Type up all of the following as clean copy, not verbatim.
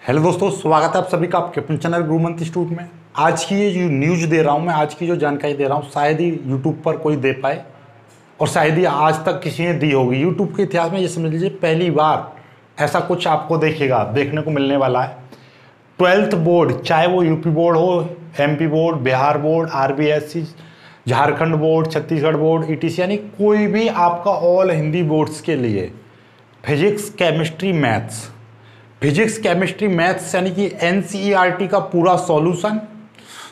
Hello दोस्तों, स्वागत है आप सभी का आपके अपने चैनल गुरुमंत्र इंस्टीट्यूट में। आज की ये जो न्यूज़ दे रहा हूँ मैं, आज की जो जानकारी दे रहा हूँ, शायद ही यूट्यूब पर कोई दे पाए और शायद ही आज तक किसी ने दी होगी। यूट्यूब के इतिहास में ये समझ लीजिए पहली बार ऐसा कुछ आपको देखने को मिलने वाला है। 12th बोर्ड, चाहे वो यूपी बोर्ड हो, MP board, Bihar board, RBSC, Jharkhand board, Chhattisgarh board, etc, यानी कोई भी आपका ऑल हिंदी बोर्ड्स के लिए फिजिक्स केमिस्ट्री मैथ्स यानी कि एनसीईआरटी का पूरा सॉल्यूशन,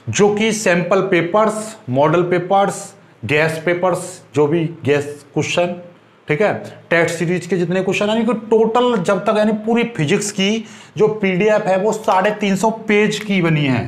जो कि sample papers, model papers, gas papers, जो भी गैस क्वेश्चन, ठीक है, टेस्ट सीरीज के जितने क्वेश्चन, यानी कि टोटल जब तक यानी पूरी फिजिक्स की जो पीडीएफ है वो 350 पेज की बनी है।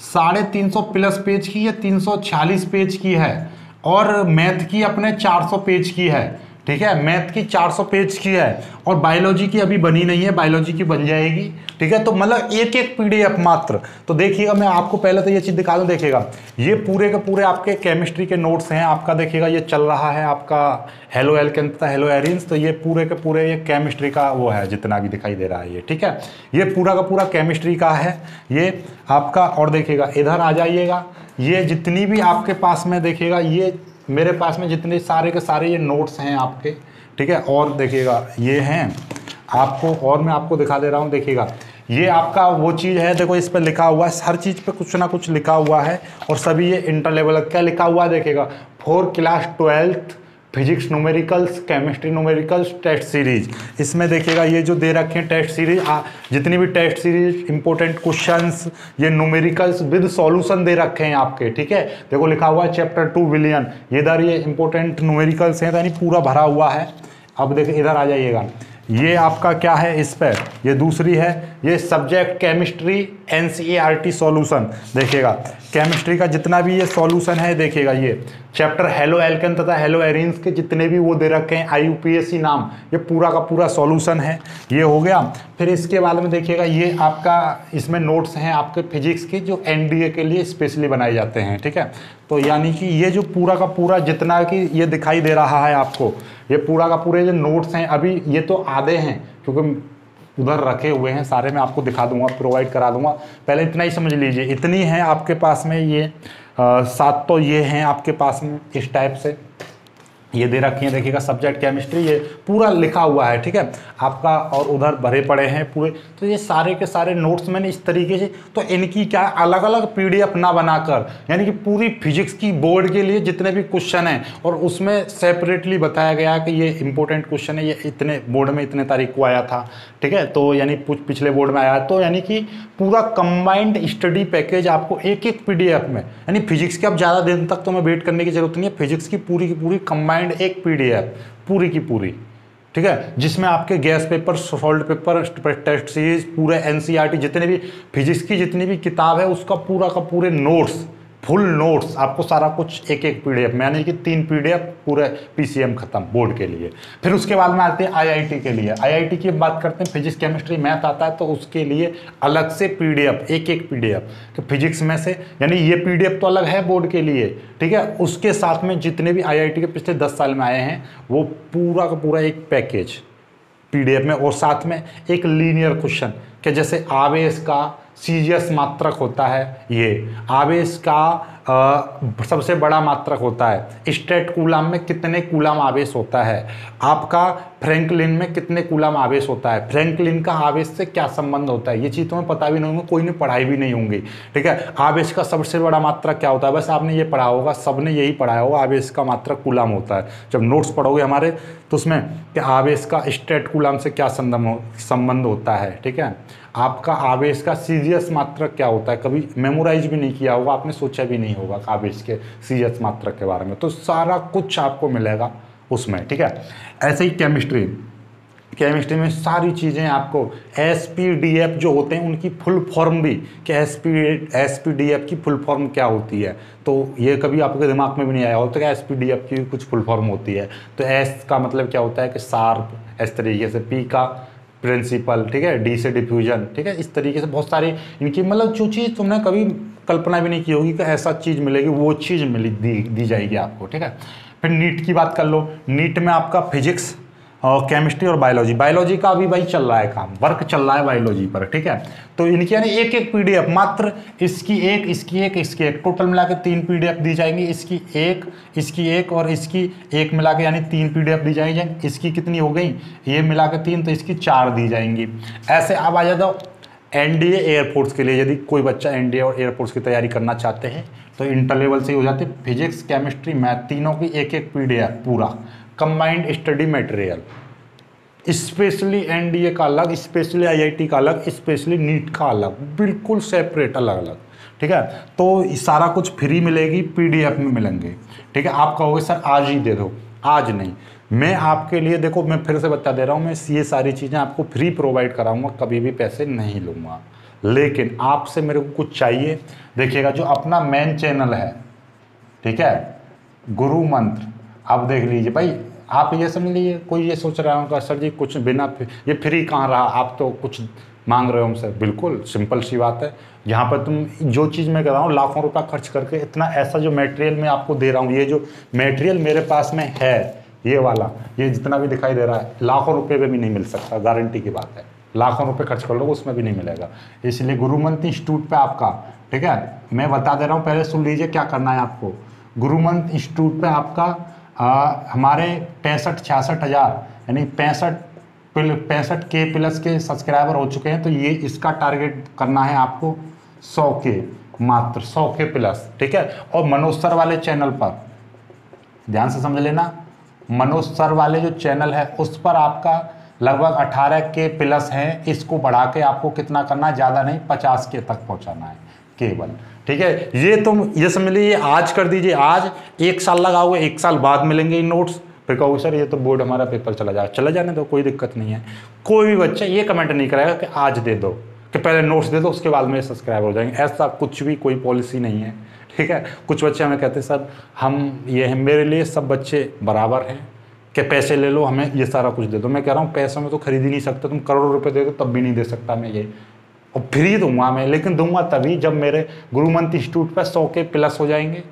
350 प्लस पेज की, या 346 पेज की है, और मैथ की अपने 400 पेज की है। ठीक है, मैथ की 400 पेज की है, और बायोलॉजी की अभी बनी नहीं है, बायोलॉजी की बन जाएगी। ठीक है, तो मतलब एक पीडीएफ मात्र। तो देखिएगा, मैं आपको पहले तो ये चीज़ दिखा दूँ। देखिएगा, ये पूरे के पूरे आपके केमिस्ट्री के नोट्स हैं। आपका देखिएगा ये चल रहा है आपका हेलो एल्केन तथा हेलो एरिन्स, तो ये पूरे के पूरे ये केमिस्ट्री का वो है, जितना भी दिखाई दे रहा है ये। ठीक है, ये पूरा का पूरा केमिस्ट्री का है ये आपका। और देखिएगा, इधर आ जाइएगा, ये जितनी भी आपके पास में देखिएगा, ये मेरे पास में जितने सारे के सारे ये नोट्स हैं आपके। ठीक है, और देखिएगा ये हैं आपको, और मैं आपको दिखा दे रहा हूँ। देखिएगा, ये आपका वो चीज़ है, देखो इस पर लिखा हुआ है, हर चीज़ पे कुछ ना कुछ लिखा हुआ है, और सभी ये इंटर लेवल क्या लिखा हुआ है। देखिएगा, 4 class 12th physics numericals, chemistry numericals test series. इसमें देखिएगा ये जो दे रखे हैं टेस्ट सीरीज, जितनी भी टेस्ट सीरीज, इंपॉर्टेंट क्वेश्चंस, ये न्यूमेरिकल्स विद सॉल्यूशन दे रखे हैं आपके। ठीक है, देखो लिखा हुआ है चैप्टर 2 विलियन, ये इधर ये इंपॉर्टेंट न्यूमेरिकल्स हैं, यानी पूरा भरा हुआ है। अब देखिए इधर आ जाइएगा, ये आपका क्या है, इस पर ये दूसरी है, ये सब्जेक्ट केमिस्ट्री एनसीईआरटी सॉल्यूशन। देखिएगा, केमिस्ट्री का जितना भी ये सॉल्यूशन है, देखिएगा ये चैप्टर हेलो एल्केन तथा हेलो एरिन्स के जितने भी वो दे रखे हैं, आईयूपीएससी नाम, ये पूरा का पूरा सॉल्यूशन है। ये हो गया। फिर इसके बाद में देखिएगा, ये आपका इसमें नोट्स हैं आपके फिजिक्स के, जो एनडीए के लिए स्पेशली बनाए जाते हैं। ठीक है, तो यानी कि ये जो पूरा का पूरा जितना कि ये दिखाई दे रहा है आपको, ये पूरा का पूरे जो नोट्स हैं, अभी ये तो आधे हैं क्योंकि उधर रखे हुए हैं, सारे मैं आपको दिखा दूंगा, प्रोवाइड करा दूंगा। पहले इतना ही समझ लीजिए, इतनी है आपके पास में ये 7 तो ये हैं आपके पास में इस टाइप से ये दे रखी है। देखिएगा, सब्जेक्ट केमिस्ट्री ये पूरा लिखा हुआ है। ठीक है, आपका, और उधर भरे पड़े हैं पूरे। तो ये सारे के सारे नोट्स मैंने इस तरीके से, तो इनकी क्या अलग अलग पीडीएफ ना बनाकर, यानी कि पूरी फिजिक्स की बोर्ड के लिए जितने भी क्वेश्चन हैं, और उसमें सेपरेटली बताया गया कि ये इंपॉर्टेंट क्वेश्चन है, ये इतने बोर्ड में इतने तारीख को आया था। ठीक है, तो यानी पिछले बोर्ड में आया, तो यानी कि पूरा कंबाइंड स्टडी पैकेज आपको एक पीडीएफ में, यानी फिजिक्स के अब ज़्यादा दिन तक तो मैं वेट करने की जरूरत नहीं है, फिजिक्स की पूरी कंबाइंड एक पीडीएफ पूरी की पूरी। ठीक है, जिसमें आपके guess paper, solved paper, test series, पूरे एनसीईआरटी जितने भी फिजिक्स की जितनी भी किताब है, उसका पूरा का पूरे नोट्स, फुल नोट्स आपको सारा कुछ एक पीडीएफ में, यानी कि 3 पीडीएफ पूरे पीसीएम खत्म बोर्ड के लिए। फिर उसके बाद में आते हैं आईआईटी के लिए। आईआईटी की बात करते हैं, फिजिक्स केमिस्ट्री मैथ आता है, तो उसके लिए अलग से पीडीएफ, एक पीडीएफ तो फिजिक्स में से, यानी ये पीडीएफ तो अलग है बोर्ड के लिए। ठीक है, उसके साथ में जितने भी आईआईटी के पिछले 10 साल में आए हैं, वो पूरा का पूरा एक पैकेज पीडीएफ में, और साथ में एक लीनियर क्वेश्चन कि जैसे आवेश का सीजीएस मात्रक होता है, ये आवेश का सबसे बड़ा मात्रक होता है, स्ट्रेट कूलम में कितने कूलम आवेश होता है, आपका फ्रैंकलिन में कितने कूलम आवेश होता है, फ्रैंकलिन का आवेश से क्या संबंध होता है, ये चीज़ तुम्हें पता भी नहीं होंगी, कोई ने पढ़ाई भी नहीं होंगी। ठीक है, आवेश का सबसे बड़ा मात्रक क्या होता है, बस आपने ये पढ़ा होगा, सबने यही पढ़ाया होगा, आवेश का मात्रक कूलम होता है। जब नोट्स पढ़ोगे हमारे, तो उसमें कि आवेश का स्ट्रेट कूलम से क्या संबंध होता है। ठीक है, आपका आवेश का सीजीएस मात्रक क्या होता है, कभी मेमोराइज भी नहीं किया होगा, आपने सोचा भी नहीं होगा आवेश के सीजीएस मात्रक के बारे में, तो सारा कुछ आपको मिलेगा उसमें। ठीक है, ऐसे ही केमिस्ट्री में सारी चीज़ें आपको, एसपीडीएफ जो होते हैं उनकी फुल फॉर्म भी, कि एसपीडीएफ की फुल फॉर्म क्या होती है, तो ये कभी आपके दिमाग में भी नहीं आया होता कि एसपीडीएफ की कुछ फुल फॉर्म होती है। तो एस का मतलब क्या होता है कि शार्प, इस तरीके से, पी का प्रिंसिपल, ठीक है, डी से डिफ्यूजन। ठीक है, इस तरीके से बहुत सारी इनकी, मतलब जो चीज़ तुमने कभी कल्पना भी नहीं की होगी कि ऐसा चीज़ मिलेगी, वो चीज़ दी जाएगी आपको। ठीक है, फिर नीट की बात कर लो। नीट में आपका फिजिक्स, और केमिस्ट्री और बायोलॉजी, बायोलॉजी का अभी भाई चल रहा है काम, वर्क चल रहा है बायोलॉजी पर, ठीक है। तो इनकी यानी एक एक पीडीएफ, मात्र इसकी एक टोटल मिला के 3 पीडीएफ दी जाएंगी, इसकी एक और इसकी एक मिला के यानी 3 पीडीएफ दी जाएंगी। इसकी कितनी हो गई, ये मिला के 3, तो इसकी 4 दी जाएंगी। ऐसे अब आ जाता एनडीए एयरफोर्स के लिए, यदि कोई बच्चा एनडीए और एयरफोर्स की तैयारी करना चाहते हैं तो इंटर लेवल से ही हो जाते, फिजिक्स केमिस्ट्री मैथ तीनों की एक पीडीएफ पूरा combined study material, specially NDA का अलग, स्पेशली आईआईटी का अलग, स्पेशली नीट का अलग, बिल्कुल सेपरेट अलग अलग, ठीक है। तो सारा कुछ फ्री मिलेगी, पीडीएफ में मिलेंगे, ठीक है। आप कहोगे सर आज ही दे दो, आज नहीं, मैं आपके लिए देखो, मैं फिर से बता दे रहा हूँ, मैं ये सारी चीज़ें आपको फ्री प्रोवाइड कराऊंगा, कभी भी पैसे नहीं लूँगा, लेकिन आपसे मेरे को कुछ चाहिए। देखिएगा जो अपना मेन चैनल है, ठीक है, गुरु मंत्र, आप देख लीजिए भाई, आप ये समझ लीजिए, कोई ये सोच रहा होगा सर जी कुछ बिना ये फ्री कहाँ रहा, आप तो कुछ मांग रहे हो हमसे, बिल्कुल सिंपल सी बात है। यहाँ पर तुम जो चीज़ मैं कर रहा हूँ लाखों रुपया खर्च करके, इतना ऐसा जो मटेरियल मैं आपको दे रहा हूँ, ये जो मटेरियल मेरे पास में है, ये वाला, ये जितना भी दिखाई दे रहा है, लाखों रुपये में भी नहीं मिल सकता, गारंटी की बात है। लाखों रुपए खर्च कर लो उसमें भी नहीं मिलेगा। इसलिए गुरुमंत्र इंस्टीट्यूट पे आपका, ठीक है, मैं बता दे रहा हूँ, पहले सुन लीजिए क्या करना है आपको। गुरुमंत्र इंस्टीट्यूट पे आपका हमारे 65-66 हज़ार यानी 65 के प्लस के सब्सक्राइबर हो चुके हैं, तो ये इसका टारगेट करना है आपको 100 के, मात्र 100 के प्लस, ठीक है। और मनोज सर वाले चैनल पर ध्यान से समझ लेना, मनोज सर वाले जो चैनल है उस पर आपका लगभग 18 के प्लस हैं, इसको बढ़ा के आपको कितना करना है, ज़्यादा नहीं 50 के तक पहुंचाना है केवल, ठीक है। ये तुम ये समझ लीजिए, आज कर दीजिए, आज 1 साल लगाओगे, 1 साल बाद मिलेंगे इन नोट्स, फिर कहोगे सर ये तो बोर्ड हमारा पेपर चला जाने दो, कोई दिक्कत नहीं है। कोई भी बच्चा ये कमेंट नहीं करेगा कि आज दे दो, कि पहले नोट्स दे दो उसके बाद में सब्सक्राइब हो जाएंगे, ऐसा कुछ भी कोई पॉलिसी नहीं है, ठीक है। कुछ बच्चे हमें कहते हैं सर हम ये हैं, मेरे लिए सब बच्चे बराबर हैं, कि पैसे ले लो हमें ये सारा कुछ दे दो। मैं कह रहा हूँ पैसों में तो खरीद ही नहीं सकते, तुम करोड़ों रुपए दे दो तब भी नहीं दे सकता मैं ये, और फ्री दूंगा मैं, लेकिन दूंगा तभी जब मेरे गुरुमंत्र इंस्टीट्यूट पर 100 के प्लस हो जाएंगे,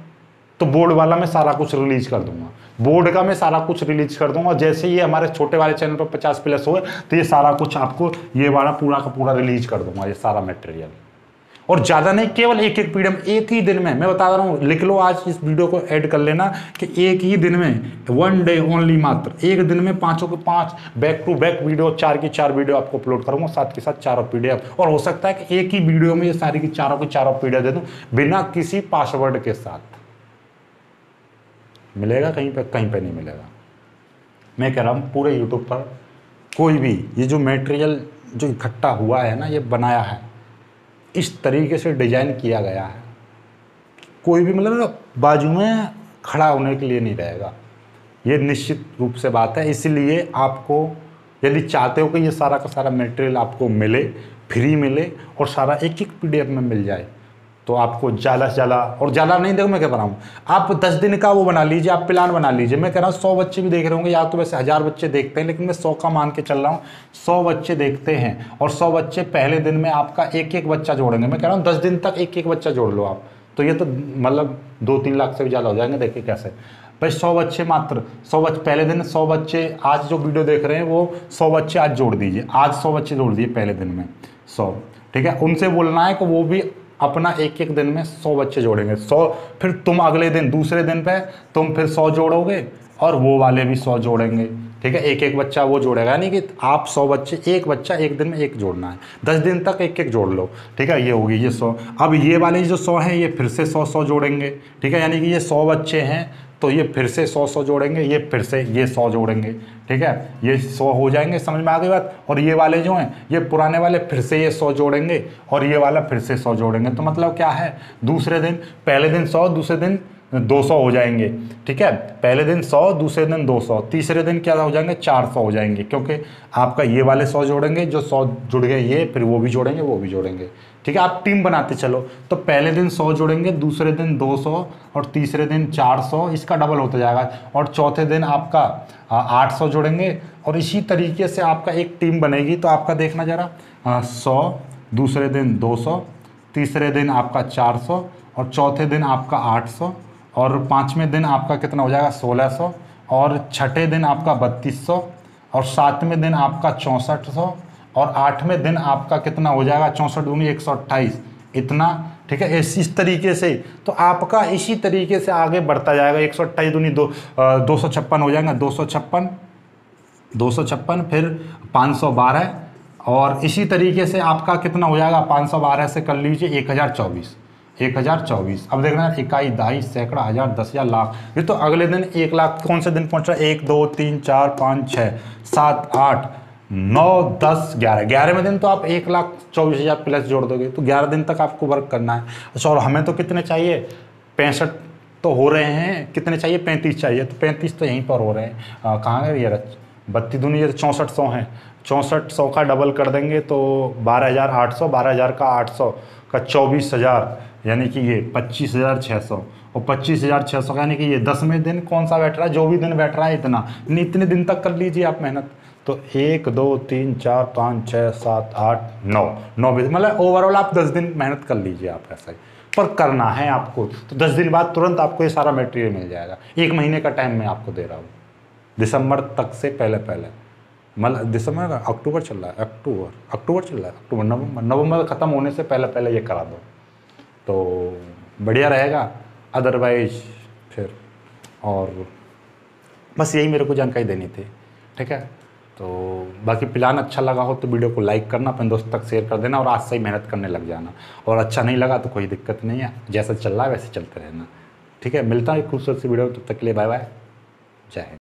तो बोर्ड वाला मैं सारा कुछ रिलीज कर दूंगा, बोर्ड का मैं सारा कुछ रिलीज कर दूंगा। जैसे ये हमारे छोटे वाले चैनल पर 50 प्लस हुए तो ये सारा कुछ आपको ये वाला पूरा का पूरा रिलीज कर दूंगा, ये सारा मटेरियल। और ज़्यादा नहीं, केवल एक पीडीएफ एक ही दिन में, मैं बता रहा हूँ, लिख लो आज इस वीडियो को ऐड कर लेना कि एक ही दिन में, 1 डे ओनली, मात्र एक दिन में 5 के 5 बैक टू बैक वीडियो, 4 की 4 वीडियो आपको अपलोड करूँगा, साथ के साथ 4 पीडीएफ। और हो सकता है कि एक ही वीडियो में ये सारी की 4 पीडीएफ दे दूँ बिना किसी पासवर्ड के साथ। मिलेगा कहीं पे नहीं मिलेगा। मैं कह रहा हूँ पूरे यूट्यूब पर कोई भी ये जो मटेरियल जो इकट्ठा हुआ है ना, ये बनाया है, इस तरीके से डिजाइन किया गया है, कोई भी मतलब बाजू में खड़ा होने के लिए नहीं रहेगा, ये निश्चित रूप से बात है। इसलिए आपको यदि चाहते हो कि ये सारा का सारा मटेरियल आपको मिले, फ्री मिले और सारा एक पीडीएफ में मिल जाए, तो आपको ज़्यादा से ज़्यादा, और ज़्यादा नहीं, देखो मैं क्या बता रहा हूँ, आप 10 दिन का वो बना लीजिए, आप प्लान बना लीजिए। मैं कह रहा हूँ 100 बच्चे भी देख रहे होंगे, या तो वैसे 1000 बच्चे देखते हैं, लेकिन मैं 100 का मान के चल रहा हूँ, 100 बच्चे देखते हैं, और 100 बच्चे पहले दिन में आपका एक बच्चा जोड़ेंगे। मैं कह रहा हूँ 10 दिन तक एक बच्चा जोड़ लो आप, तो ये तो मतलब 2-3 लाख से भी ज़्यादा हो जाएंगे। देखिए कैसे भाई, 100 बच्चे, मात्र 100 बच्चे पहले दिन, 100 बच्चे आज जो वीडियो देख रहे हैं वो 100 बच्चे आज जोड़ दीजिए, आज 100 बच्चे जोड़ दिए पहले दिन में 100, ठीक है। उनसे बोलना है कि वो भी अपना एक दिन में 100 बच्चे जोड़ेंगे, 100, फिर तुम अगले दिन दूसरे दिन पे तुम फिर 100 जोड़ोगे और वो वाले भी 100 जोड़ेंगे, ठीक है। एक बच्चा वो जोड़ेगा, यानी कि आप 100 बच्चे, एक बच्चा एक दिन में एक जोड़ना है, 10 दिन तक एक जोड़ लो, ठीक है। ये होगी ये 100। अब ये वाले जो 100 हैं ये फिर से 100 जोड़ेंगे, ठीक है, यानी कि ये 100 बच्चे हैं तो ये फिर से 100 जोड़ेंगे, ये फिर से ये 100 जोड़ेंगे, ठीक है, ये 100 हो जाएंगे, समझ में आ गई बात। और ये वाले जो हैं ये पुराने वाले फिर से ये 100 जोड़ेंगे और ये वाला फिर से 100 जोड़ेंगे। तो मतलब क्या है, दूसरे दिन, पहले दिन 100, दूसरे दिन 200 हो जाएंगे, ठीक है, पहले दिन 100, दूसरे दिन 200, तीसरे दिन क्या हो जाएंगे, 400 हो जाएंगे, क्योंकि आपका ये वाले 100 जोड़ेंगे, जो 100 जुड़ गए ये, फिर वो भी जोड़ेंगे, वो भी जोड़ेंगे, ठीक है। आप टीम बनाते चलो, तो पहले दिन 100 जोड़ेंगे, दूसरे दिन 200 और तीसरे दिन 400, इसका डबल होता जाएगा, और चौथे दिन आपका 800 जोड़ेंगे, और इसी तरीके से आपका एक टीम बनेगी। तो आपका देखना जरा, 100, दूसरे दिन 200, तीसरे दिन आपका 400, और चौथे दिन आपका 800, और 5वें दिन आपका कितना हो जाएगा, 1600, और छठे दिन आपका 3200, और 7वें दिन आपका 6400 और 8वें दिन आपका कितना हो जाएगा, 64 दूनी 128 इतना, ठीक है। इस तरीके से तो आपका इसी तरीके से आगे बढ़ता जाएगा। 128 दूनी 256 हो जाएगा, 256 फिर 512 और इसी तरीके से आपका कितना हो जाएगा, 512 से कर लीजिए 1024। अब देखना इकाई, दहाई, सैकड़ा, हजार, 10,000, लाख। ये तो अगले दिन 1 लाख कौन से दिन पहुंच रहा है, 1 2 3 4 5 6 7 8 9 10 11, 11वें दिन तो आप 1,24,000 प्लस जोड़ दोगे, तो 11 दिन तक आपको वर्क करना है। अच्छा, और हमें तो कितने चाहिए, 65 तो हो रहे हैं, कितने चाहिए, 35 चाहिए, तो 35 तो यहीं पर हो रहे हैं। कहाँ है ये 32 दूनी, ये 6400 हैं, 6400 का डबल कर देंगे तो 12,800, 12,000 का 800 का 24,000, यानी कि ये 25,600 और 25,600 का यानी कि ये 10वें दिन कौन सा बैठ रहा है, जो भी दिन बैठ रहा है इतने दिन तक कर लीजिए आप मेहनत। तो 1 2 3 4 5 6 7 8 9 मतलब ओवरऑल आप 10 दिन मेहनत कर लीजिए आप, ऐसा ही पर करना है आपको। तो 10 दिन बाद तुरंत आपको ये सारा मटेरियल मिल जाएगा। 1 महीने का टाइम मैं आपको दे रहा हूँ, दिसंबर तक से पहले मतलब दिसंबर अक्टूबर चल रहा है, अक्टूबर चल रहा है, अक्टूबर नवंबर ख़त्म होने से पहले ये करा दो तो बढ़िया रहेगा। अदरवाइज फिर, और बस यही मेरे को जानकारी देनी थी, ठीक है। तो बाकी प्लान अच्छा लगा हो तो वीडियो को लाइक करना, अपने दोस्त तक शेयर कर देना और आज से ही मेहनत करने लग जाना। और अच्छा नहीं लगा तो कोई दिक्कत नहीं है, जैसा चल रहा है वैसे चलते रहना, ठीक है। मिलता है एक खूबसूरत सी वीडियो, तब तक के लिए बाय बाय, जय हिंद।